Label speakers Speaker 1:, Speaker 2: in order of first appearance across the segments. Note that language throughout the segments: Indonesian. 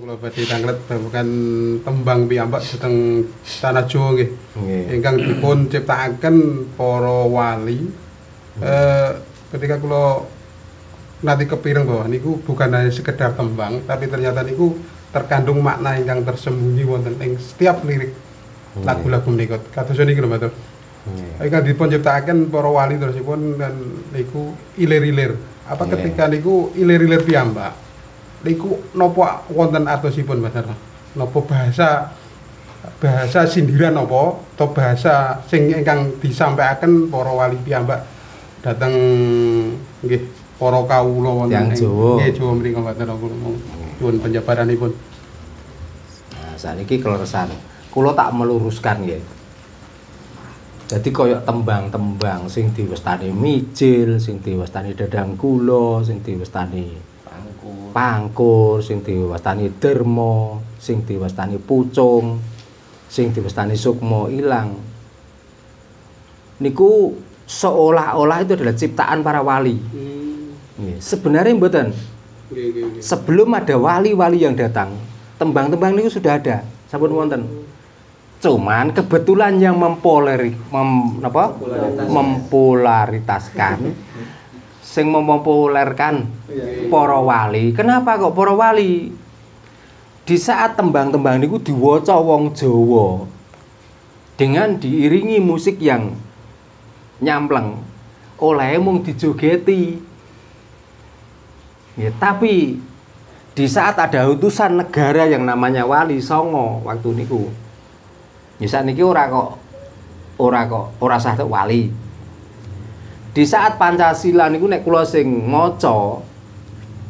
Speaker 1: kula badhe tanglet babagan tembang piyambak dhateng tanah Jawa nggih. Ingkang dipun ciptakaken para wali. Ketika kula nanti kepireng bahwa niku bukan hanya sekedar tembang, tapi ternyata niku terkandung makna ingkang tersembunyi wonten ing setiap lirik lagu-lagu menika. Kados niki lho, Matur. Ingkang dipun ciptakaken para wali terusipun dan niku ilir-ilir. Apa ketika niku ilir-ilir piyambak niku napa wonten artosipun, Mas Arno? Napa bahasa sindiran napa atau bahasa sing ingkang disampaikan para wali piyambak dhateng nggih para kawula wonten ing nggih Jawa mriku, Mas Arno, kula nyuwun penjabaranipun.
Speaker 2: Nah, saniki kleresan. Kula tak meluruskan nggih. Jadi koyok tembang-tembang sing diwestani mijil, sing diwestani dadang kula, sing diwestani pangkur, sing diwastani derma, sing diwastani pucung, sing diwastani sukma ilang. Niku seolah-olah itu adalah ciptaan para wali. Sebenarnya mboten. Sebelum ada wali-wali yang datang, tembang-tembang niku sudah ada, sampun wonten. Cuman kebetulan yang mempolaritaskan sing mempopulerkan para wali. Kenapa kok para wali? Di saat tembang-tembang niku diwaca wong Jawa dengan diiringi musik yang nyampleng, oleh mung dijogeti. Ya, tapi di saat ada utusan negara yang namanya Wali Songo waktu niku. Ya sakniki ora sah wali. Di saat Pancasila niku nek kula sing maca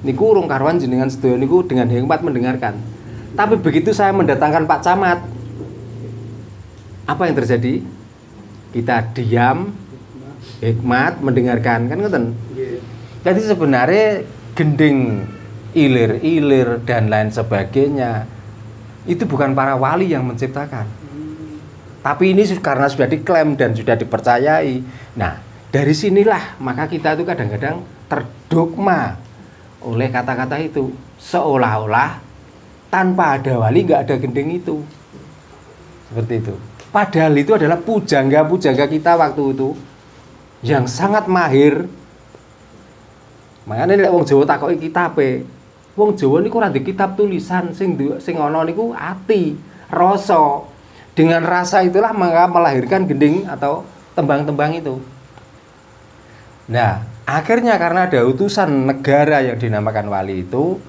Speaker 2: niku urung karuan jenengan sedaya niku dengan hikmat mendengarkan. Tapi begitu saya mendatangkan Pak Camat, apa yang terjadi? Kita diam, hikmat mendengarkan, kan ngoten. Jadi sebenarnya gending ilir-ilir dan lain sebagainya itu bukan para wali yang menciptakan. Tapi ini karena sudah diklaim dan sudah dipercayai. Nah, dari sinilah maka kita itu kadang-kadang terdogma oleh kata-kata itu. Seolah-olah tanpa ada wali nggak ada gending itu. Seperti itu. Padahal itu adalah pujangga-pujangga kita waktu itu yang sangat mahir. Makanya nek wong Jawa takoki kitabe. Wong Jawa niku ora ndek kitab tulisan sing ana niku ati, rasa. Dengan rasa itulah maka melahirkan gending atau tembang-tembang itu. Nah, akhirnya karena ada utusan negara yang dinamakan wali itu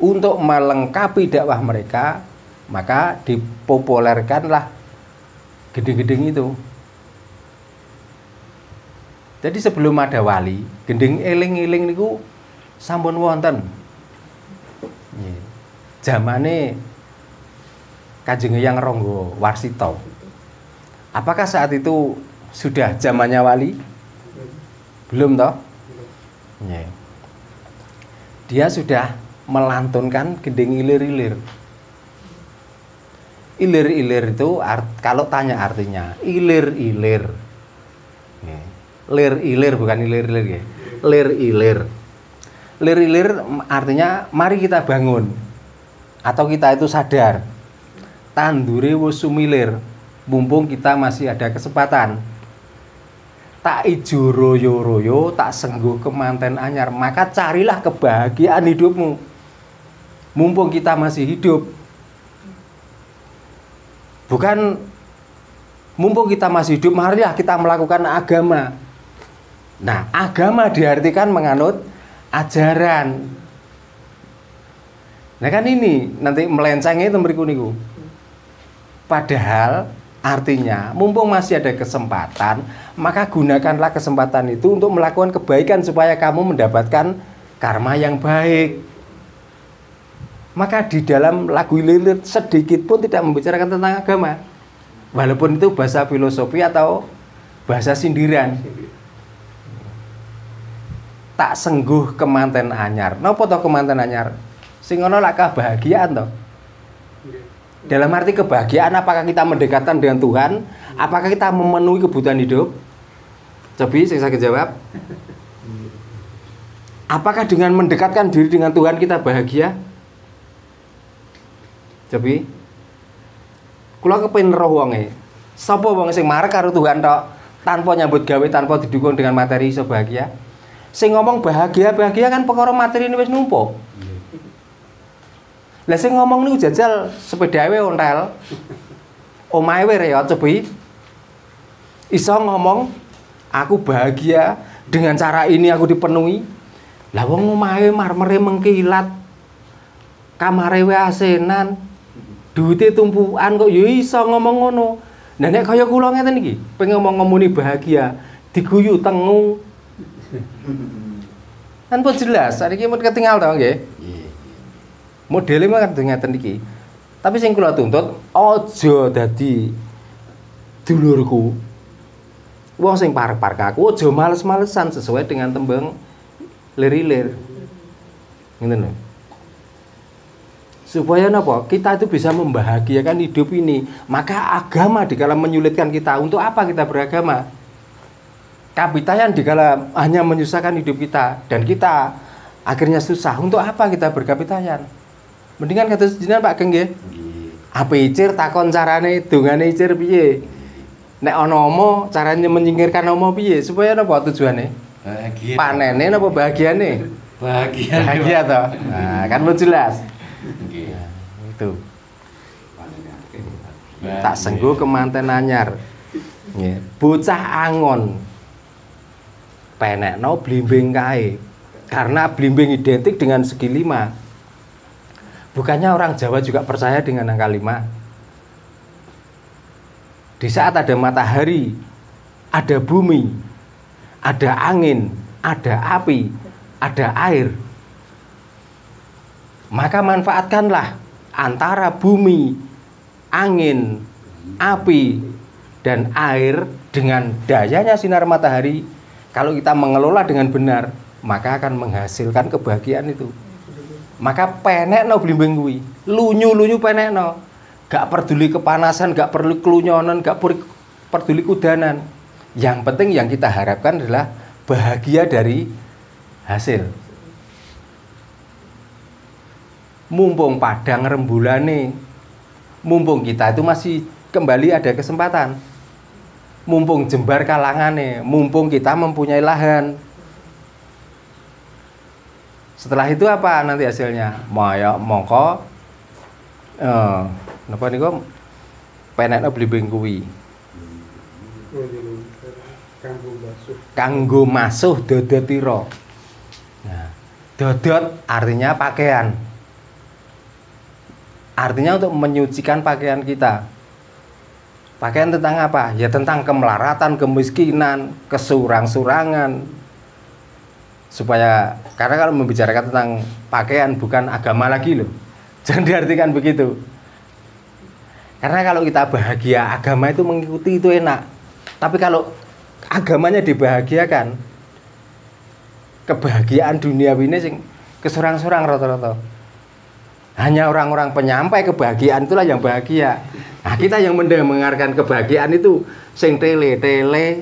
Speaker 2: untuk melengkapi dakwah mereka, maka dipopulerkanlah gending-gending itu. Jadi sebelum ada wali, gending eling-eling niku sampun wonten. Zamane Kanjeng Hyang Rangga Warsita. Apakah saat itu sudah zamannya wali? Belum toh? Dia sudah melantunkan gending ilir-ilir. Ilir-ilir itu kalau tanya artinya, ilir-ilir. Lir-ilir bukan ilir-ilir ya. Lir-ilir. Lir-ilir artinya mari kita bangun. Atau kita itu sadar. Tandure wis sumilir, mumpung kita masih ada kesempatan. Tak ijo royo-royo, tak sengguh kemanten anyar, maka carilah kebahagiaan hidupmu. Mumpung kita masih hidup. Bukan mumpung kita masih hidup, marilah kita melakukan agama. Nah, agama diartikan menganut ajaran. Nah kan ini nanti melencengnya itu mriku niku. Padahal artinya mumpung masih ada kesempatan, maka gunakanlah kesempatan itu untuk melakukan kebaikan supaya kamu mendapatkan karma yang baik. Maka di dalam lagu lilir sedikit pun tidak membicarakan tentang agama. Walaupun itu bahasa filosofi atau bahasa sindiran. Tak sengguh kemanten anyar. Napa to kemanten anyar? Sing ana lak kebahagiaan to. Dalam arti kebahagiaan, apakah kita mendekatkan dengan Tuhan? Apakah kita memenuhi kebutuhan hidup? Cobi saya jawab. Apakah dengan mendekatkan diri dengan Tuhan kita bahagia? Cobi. Kula kepengin roh wonge. Sapa wong sing marek karo Tuhan tok tanpa nyambut gawe, tanpa didukung dengan materi iso bahagia? Sing ngomong bahagia kan perkara materi ini wis numpuk. Lah sing ngomong niku jajal sepedae ontel. Omahe wae reot cobi. Iso ngomong aku bahagia dengan cara ini aku dipenuhi. Lah wong omahe marmere mengkilat. Kamare wae asenan. Duite tumpukan kok ya iso ngomong ngono. Nah nek kaya kula ngeten iki, pengen ngomong-ngomoni bahagia, diguyu tengu. Kan pun jelas, sakniki mun ketinggal to nggih. Modele mah kan ngeten iki. Tapi sing kula tuntut aja dadi dulurku. Wong sing parek-parek aku aja males-malesan sesuai dengan tembang lir-lir. Ngeten lho. Supaya apa? Kita itu bisa membahagiakan hidup ini. Maka agama dikala menyulitkan kita, untuk apa kita beragama? Kapitayan dikala hanya menyusahkan hidup kita dan kita akhirnya susah, untuk apa kita berkapitayan? Mendingan kata sejenak Pak Geng nggih. Apa icir takon carane dongane icir piye? Nek ana omo caranya menyingkirkan omo piye? Supaya apa tujuane? Bahagia. Panene napa bahagiane? Bahagia toh. Nah, kan lu jelas. Itu tak senggo kemanten anyar nggih bocah angon penekno blimbing kae karena blimbing identik dengan segi 5. Bukannya orang Jawa juga percaya dengan angka 5? Di saat ada matahari, ada bumi, ada angin, ada api, ada air, maka manfaatkanlah antara bumi, angin, api, dan air dengan dayanya sinar matahari. Kalau kita mengelola dengan benar, maka akan menghasilkan kebahagiaan itu. Maka penekno blimbing kuwi, lunyu-lunyu penekno. Gak peduli kepanasan, gak perlu kelunyonan, gak peduli kudanan. Yang penting yang kita harapkan adalah bahagia dari hasil. Mumpung padang rembulane, mumpung kita itu masih kembali ada kesempatan, mumpung jembar kalangane, mumpung kita mempunyai lahan. Setelah itu apa nanti hasilnya? Mongko napa niku penekno blimbing kuwi kanggo masuh dodotira. Nah, dodot artinya pakaian. Artinya untuk menyucikan pakaian kita. Pakaian tentang apa? Ya tentang kemelaratan, kemiskinan, kesurang-surangan. Supaya, karena kalau membicarakan tentang pakaian bukan agama lagi loh. Jangan diartikan begitu. Karena kalau kita bahagia, agama itu mengikuti itu enak. Tapi kalau agamanya dibahagiakan, kebahagiaan dunia ini sing kesurang-surang rata-rata. Hanya orang-orang penyampai kebahagiaan itulah yang bahagia. Nah, kita yang mendengarkan kebahagiaan itu sing tele-tele.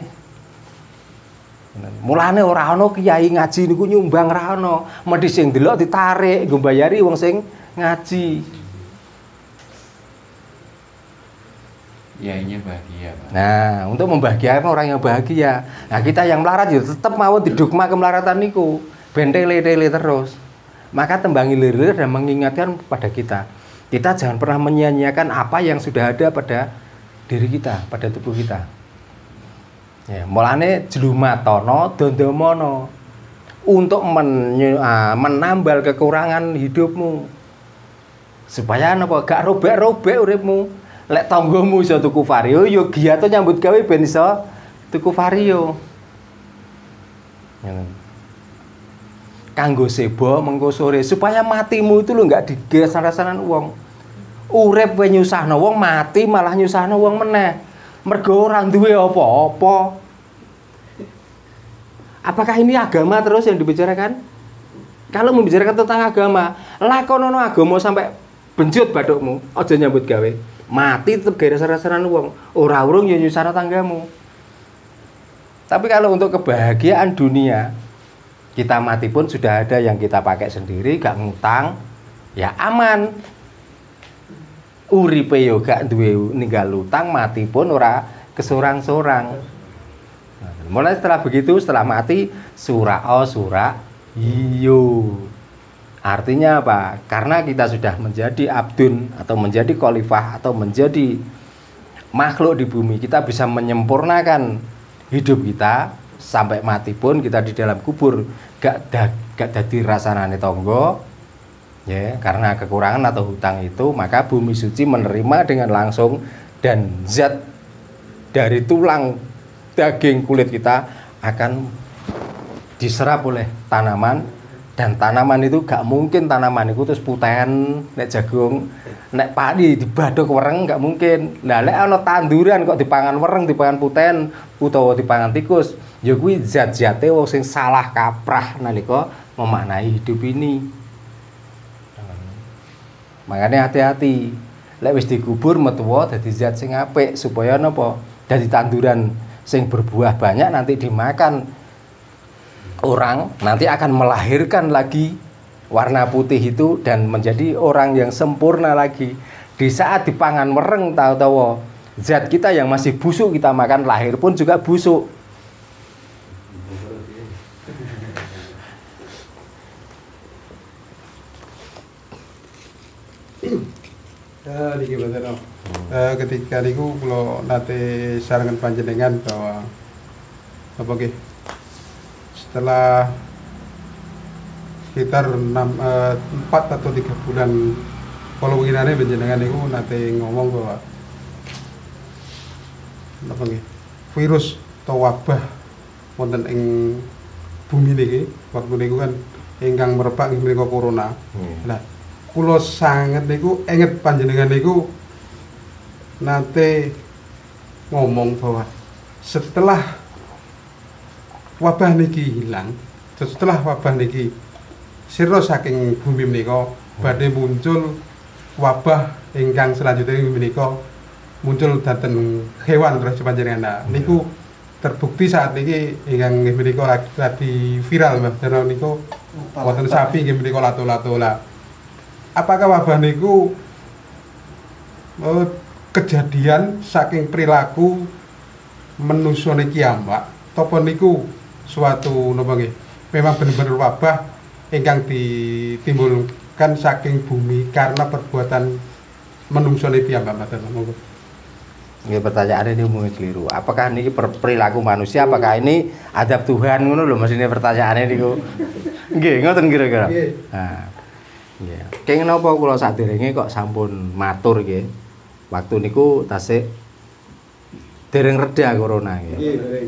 Speaker 2: Mulane ora ana kiai ngaji niku nyumbang ra ana. Mesti sing delok ditarik nggo mbayari wong sing ngaji.
Speaker 3: Kiainya bahagia, Pak.
Speaker 2: Nah, untuk membahagiakan orang yang bahagia. Nah, kita yang melarat ya tetap mau didukma kemelaratan niku. Ben tele-tele terus. Maka tembangi lir-lir dan mengingatkan pada kita. Kita jangan pernah menyia-nyiakan apa yang sudah ada pada diri kita, pada tubuh kita. Ya, mulane jlumatono dondomono untuk menambal kekurangan hidupmu. Supaya napa gak robek-robek uripmu. Lek tanggamu iso tuku vario, yo giat nyambut gawe ben iso tuku vario. Kanggo sebo mengko sore supaya matimu itu lo nggak digesan-gesanan wong. Urip wae nyusahno wong, mati malah nyusahno wong meneh. Mergo ora duwe apa-apa. Apakah ini agama terus yang dibicarakan? Kalau membicarakan tentang agama, lakonono agama sampai benjut bathukmu, aja nyambut gawe. Mati tetep gesan-gesanan wong, ora urung ya nyusahno tanggamu. Tapi kalau untuk kebahagiaan dunia, kita mati pun sudah ada yang kita pakai sendiri, gak ngutang, ya aman. uripe yo gak duwe ninggal utang, mati pun ora kesorang-sorang. Mulai setelah begitu, setelah mati sura iyo. Artinya apa? Karena kita sudah menjadi abdun atau menjadi khalifah atau menjadi makhluk di bumi, kita bisa menyempurnakan hidup kita sampai mati pun kita di dalam kubur gak dadi rasanane tonggo. Ya, karena kekurangan atau hutang itu, maka bumi suci menerima dengan langsung dan zat dari tulang daging kulit kita akan diserap oleh tanaman, dan tanaman itu gak mungkin tanaman itu terus puten nek jagung, nek padi dibadok wereng gak mungkin. Lah lek ana tanduran kok dipangan wereng, dipangan puten utawa dipangan tikus, ya kuwi zat-zate wong sing salah kaprah nalika memaknai hidup ini. Makanya hati-hati, lek wis dikubur metuwa dadi zat sing apik supaya napa? Dadi tanduran sing berbuah banyak, nanti dimakan orang, nanti akan melahirkan lagi warna putih itu dan menjadi orang yang sempurna lagi. Di saat dipangan wereng tahu-tahu zat kita yang masih busuk kita makan, lahir pun juga busuk.
Speaker 1: Niki betul. Ketika niku kula nate sarangan panjenengan bahwa apa nggih, setelah sekitar 4 atau 3 bulan kalau winginane panjenengan niku nate ngomong bahwa apa nggih, virus atau wabah wonten ing bumi niki waktu niku kan ingkang merebak inggih menika corona. Nah, kula sanget niku inget panjenengan niku nate ngomong bahwa setelah wabah niki hilang, setelah wabah niki sira saking bumi menika badhe muncul wabah ingkang selanjutnya menika muncul dhateng hewan terus panjenengan. Nah, niku terbukti saat niki ingkang menika lagi viral Mbah Darno niku wonten sapi nggih menika lato-lato. Lah, apakah wabah niku kejadian saking perilaku manusia niki ambak topo niku suatu napa nggih memang bener-bener wabah ingkang ditimbulkan saking bumi karena perbuatan manusia niki ambak Mas Darno?
Speaker 2: Nggih, pertanyaan ini mungkin keliru. Apakah ini perilaku manusia? Apakah ini adab Tuhan? Ngono lho mesine pertanyaane niku. Nggih, ngoten kira-kira. Nah, nggih. Kenging napa kula saderenge kok sampun matur nggih. Waktu niku tasik dereng reda corona nggih.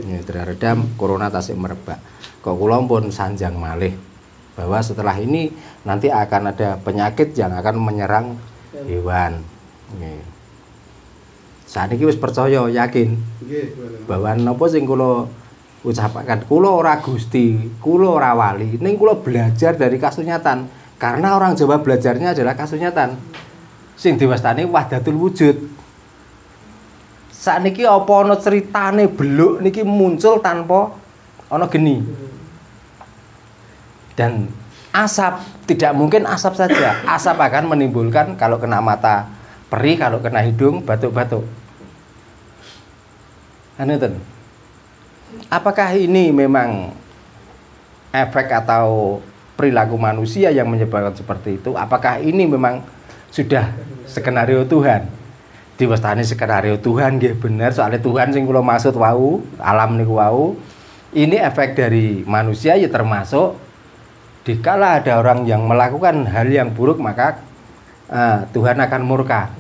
Speaker 2: Nggih, dereng reda corona tasik merebak. Kok kula pun sanjang malih bahwa setelah ini nanti akan ada penyakit yang akan menyerang hewan. Nggih. Saat ini wis percaya, yakin bahwa napa sing kula ucapaken, kula ora gusti, kula ora wali, ning kula belajar dari kasunyatan. Karena orang Jawa belajarnya adalah kasunyatan. Sing diwastani wahdatul wujud. Sakniki apa ana critane beluk niki muncul tanpa ana geni. Dan asap, tidak mungkin asap saja. Asap akan menimbulkan kalau kena mata perih, kalau kena hidung batuk-batuk. Anuten. Apakah ini memang efek atau perilaku manusia yang menyebabkan seperti itu? Apakah ini memang sudah skenario Tuhan? Diwastani skenario Tuhan nggih bener, soalnya Tuhan sing kula maksud wau, alam niku wau. Ini efek dari manusia ya, termasuk dikala ada orang yang melakukan hal yang buruk maka Tuhan akan murka.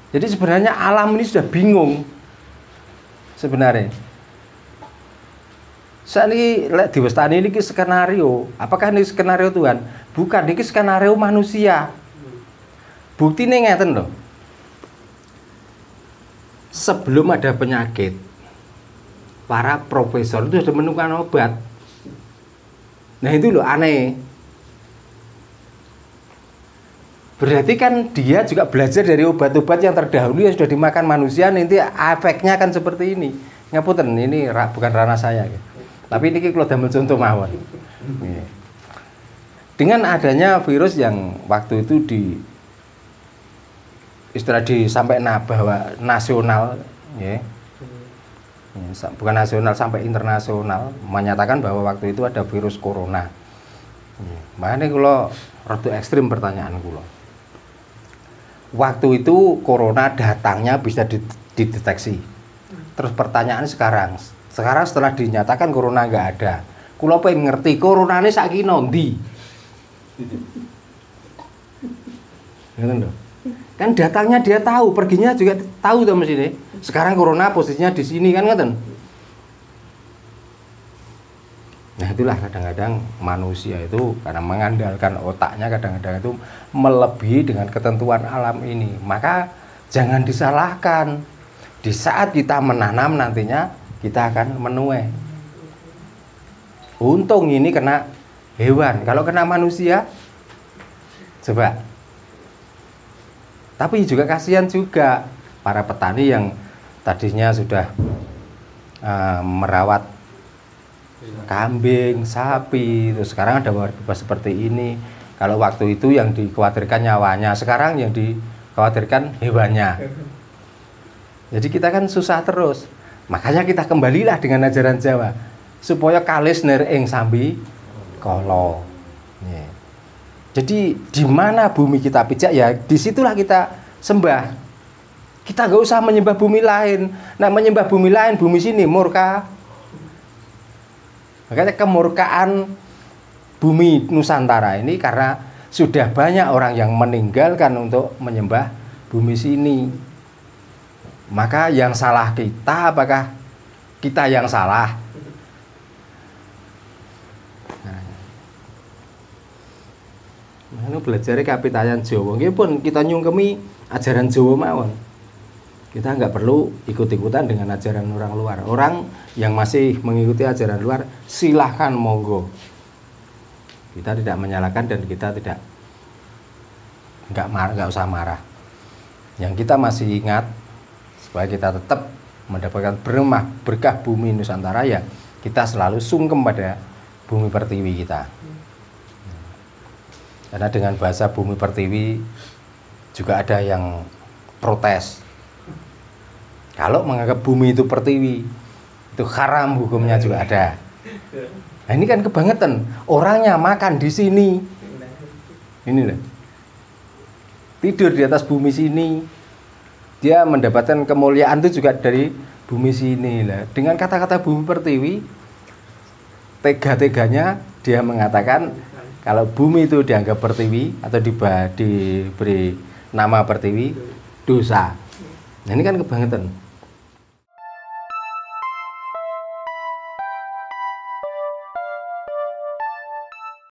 Speaker 2: Jadi sebenarnya alam ini sudah bingung sebenarnya. Saat ini lek diwastani ini skenario. Apakah ini skenario Tuhan? Bukan, ini skenario manusia. Buktinya ngeten loh. Sebelum ada penyakit, para profesor itu sudah menemukan obat. Nah itu loh aneh. Berarti kan dia juga belajar dari obat-obat yang terdahulu yang sudah dimakan manusia, nanti efeknya akan seperti ini. Ngapunten, ini bukan ranah saya. Tapi ini kalau damel contoh mawon. Dengan adanya virus yang waktu itu istilah disampaikan bahwa nasional, ya, bukan nasional sampai internasional, menyatakan bahwa waktu itu ada virus corona. Makanya kalau rada ekstrim pertanyaan kula. Waktu itu corona datangnya bisa dideteksi. Terus pertanyaan sekarang setelah dinyatakan corona nggak ada, kula pengen ngerti coronane saiki nondi. Kan datangnya dia tahu, perginya juga tahu tuh mesti. Sekarang corona posisinya di sini kan ngoten. Nah itulah kadang-kadang manusia itu karena mengandalkan otaknya kadang-kadang itu melebihi dengan ketentuan alam ini. Maka jangan disalahkan. Di saat kita menanam nantinya kita akan menuai. Untung ini kena hewan. Kalau kena manusia, coba. Tapi juga kasihan juga para petani yang tadinya sudah merawat kambing, sapi, terus sekarang ada wabah seperti ini. Kalau waktu itu yang dikhawatirkan nyawanya, sekarang yang dikhawatirkan hewannya. Jadi kita kan susah terus. Makanya kita kembalilah dengan ajaran Jawa supaya kalis ner ing sambi kala. Jadi di mana bumi kita pijak ya disitulah kita sembah. Kita gak usah menyembah bumi lain. Nah menyembah bumi lain, bumi sini murka. Makanya kemurkaan bumi Nusantara ini karena sudah banyak orang yang meninggalkan untuk menyembah bumi sini. Maka yang salah kita, apakah kita yang salah? Nah, belajar kapitayan Jawa, nggih pun kita nyungkemi ajaran Jawa mawon. Kita nggak perlu ikut-ikutan dengan ajaran orang luar. Orang yang masih mengikuti ajaran luar, silahkan monggo. Kita tidak menyalahkan dan kita nggak usah marah. Yang kita masih ingat supaya kita tetap mendapatkan berkah bumi Nusantara ya kita selalu sungkem pada bumi pertiwi kita. Karena dengan bahasa bumi pertiwi juga ada yang protes. Kalau menganggap bumi itu pertiwi, itu haram hukumnya juga ada. Nah ini kan kebangetan. Orangnya makan di sini. Ini loh. Tidur di atas bumi sini. Dia mendapatkan kemuliaan itu juga dari bumi sini lah. Dengan kata-kata bumi pertiwi, tega-teganya dia mengatakan kalau bumi itu dianggap pertiwi atau diberi nama pertiwi, dosa. Nah ini kan kebangetan.